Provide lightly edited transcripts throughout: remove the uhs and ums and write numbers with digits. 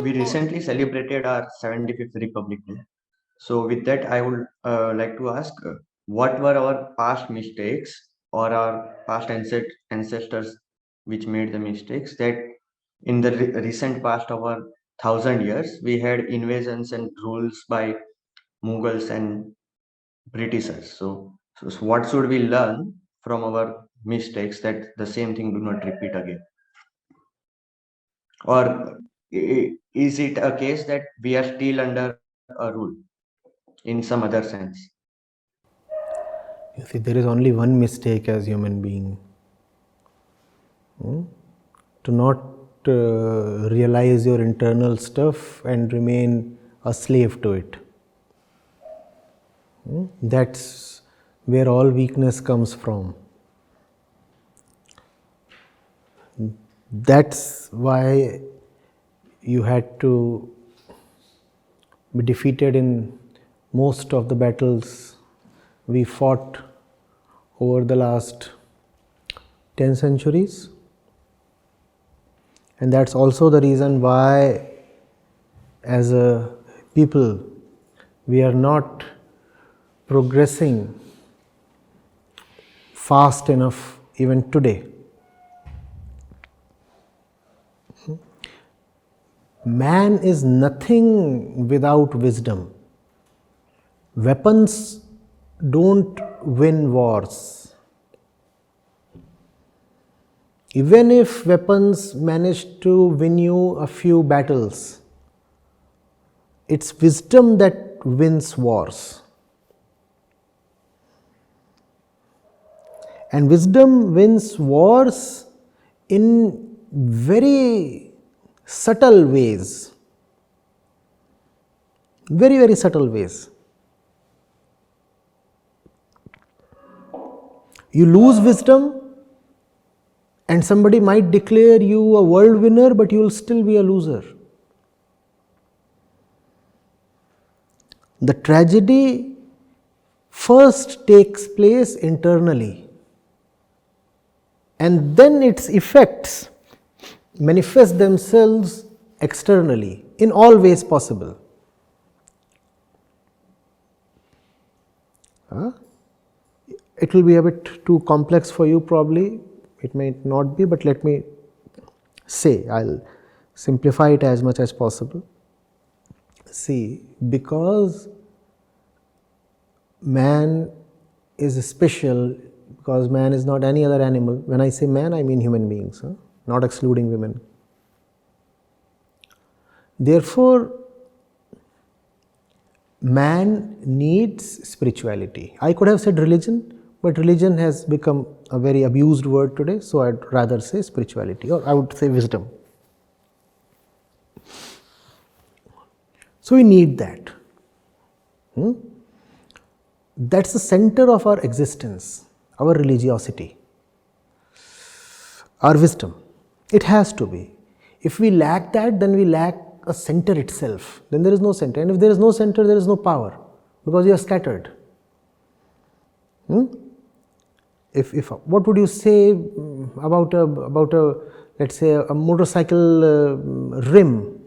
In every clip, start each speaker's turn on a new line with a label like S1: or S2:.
S1: we recently celebrated our 75th Republic Day. So, with that, I would like to ask what were our past mistakes or our past ancestors which made the mistakes that in the recent past of our 1,000 years we had invasions and rules by Mughals and Britishers. So, what should we learn from our mistakes that the same thing do not repeat again? Or is it a case that we are still under a rule in some other sense?
S2: You see, there is only one mistake as human being, to not realize your internal stuff and remain a slave to it. That's where all weakness comes from. That's why you had to be defeated in most of the battles we fought over the last 10 centuries. And that's also the reason why, as a people, we are not progressing fast enough even today. Man is nothing without wisdom. Weapons don't win wars. Even if weapons manage to win you a few battles, it's wisdom that wins wars. And wisdom wins wars in very subtle ways. Very, very subtle ways. You lose wisdom, and somebody might declare you a world winner, but you will still be a loser. The tragedy first takes place internally, and then its effects manifest themselves externally in all ways possible. It will be a bit too complex for you probably, it may not be, but let me say, I'll simplify it as much as possible. See, because man is special, because man is not any other animal. When I say man, I mean human beings, not excluding women. Therefore, man needs spirituality. I could have said religion, but religion has become a very abused word today, so I'd rather say spirituality, or I would say wisdom. So we need that. That's the center of our existence, our religiosity, our wisdom. It has to be. If we lack that, then we lack a center itself. Then there is no center. And if there is no center, there is no power, because you are scattered. If what would you say about a let's say a motorcycle rim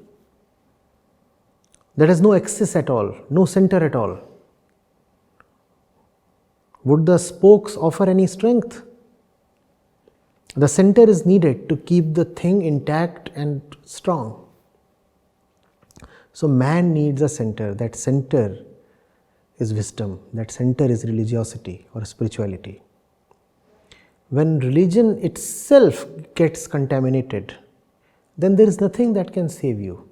S2: that has no axis at all, no center at all? Would the spokes offer any strength? The center is needed to keep the thing intact and strong. So man needs a center. That center is wisdom. That center is religiosity or spirituality. When religion itself gets contaminated, then there is nothing that can save you.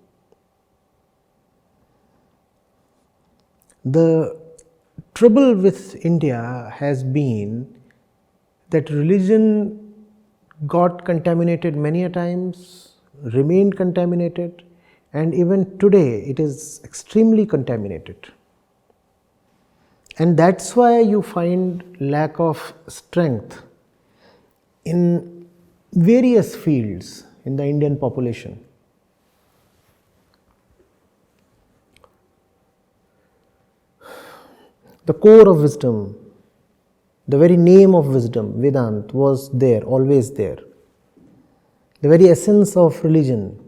S2: The trouble with India has been that religion got contaminated many a times, remained contaminated, and even today it is extremely contaminated. And that's why you find lack of strength in various fields in the Indian population. The core of wisdom, the very name of wisdom, Vedant, was there, always there. The very essence of religion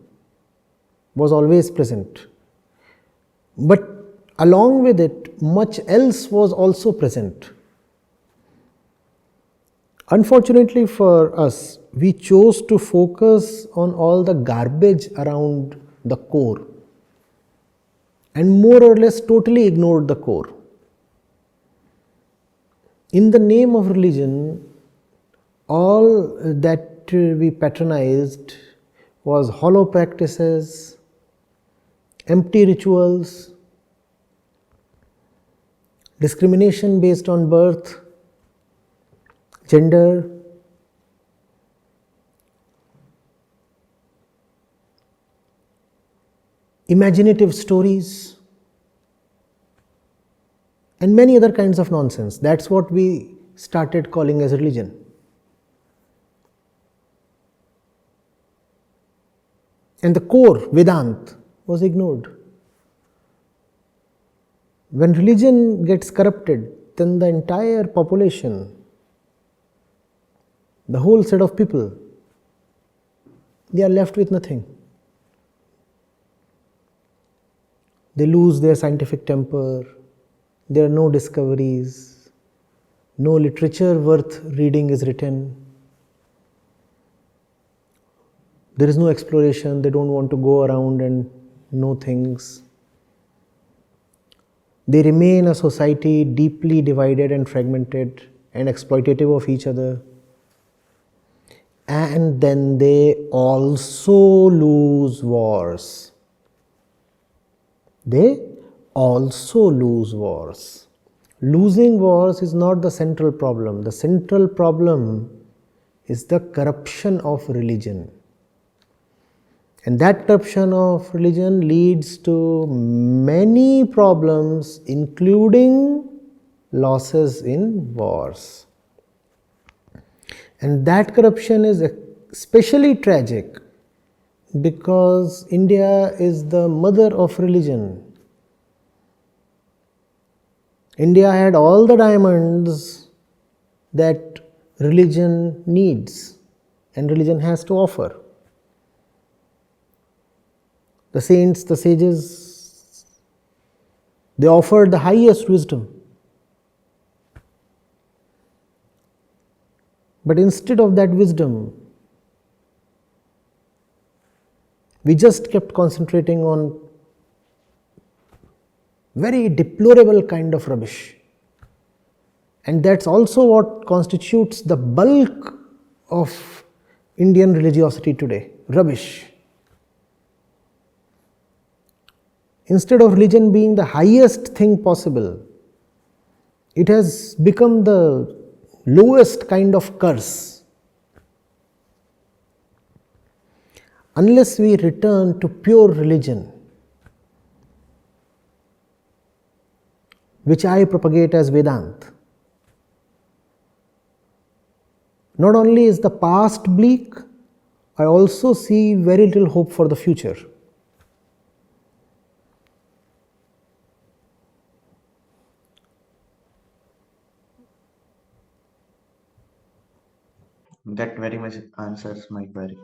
S2: was always present. But along with it, much else was also present. Unfortunately for us, we chose to focus on all the garbage around the core and more or less totally ignored the core. In the name of religion, all that we patronized was hollow practices, empty rituals, discrimination based on birth, gender, imaginative stories, and many other kinds of nonsense. That's what we started calling as religion. And the core, Vedant, was ignored. When religion gets corrupted, then the entire population, the whole set of people, they are left with nothing. They lose their scientific temper, there are no discoveries, no literature worth reading is written, there is no exploration, they don't want to go around and know things. They remain a society deeply divided and fragmented and exploitative of each other. And then they also lose wars. They also lose wars. Losing wars is not the central problem. The central problem is the corruption of religion. And that corruption of religion leads to many problems, including losses in wars. And that corruption is especially tragic because India is the mother of religion. India had all the diamonds that religion needs and religion has to offer. The saints, the sages, they offered the highest wisdom. But instead of that wisdom, we just kept concentrating on very deplorable kind of rubbish. And that's also what constitutes the bulk of Indian religiosity today, rubbish. Instead of religion being the highest thing possible, it has become the lowest kind of curse. Unless we return to pure religion, which I propagate as Vedanta, not only is the past bleak, I also see very little hope for the future.
S1: That very much answers my query.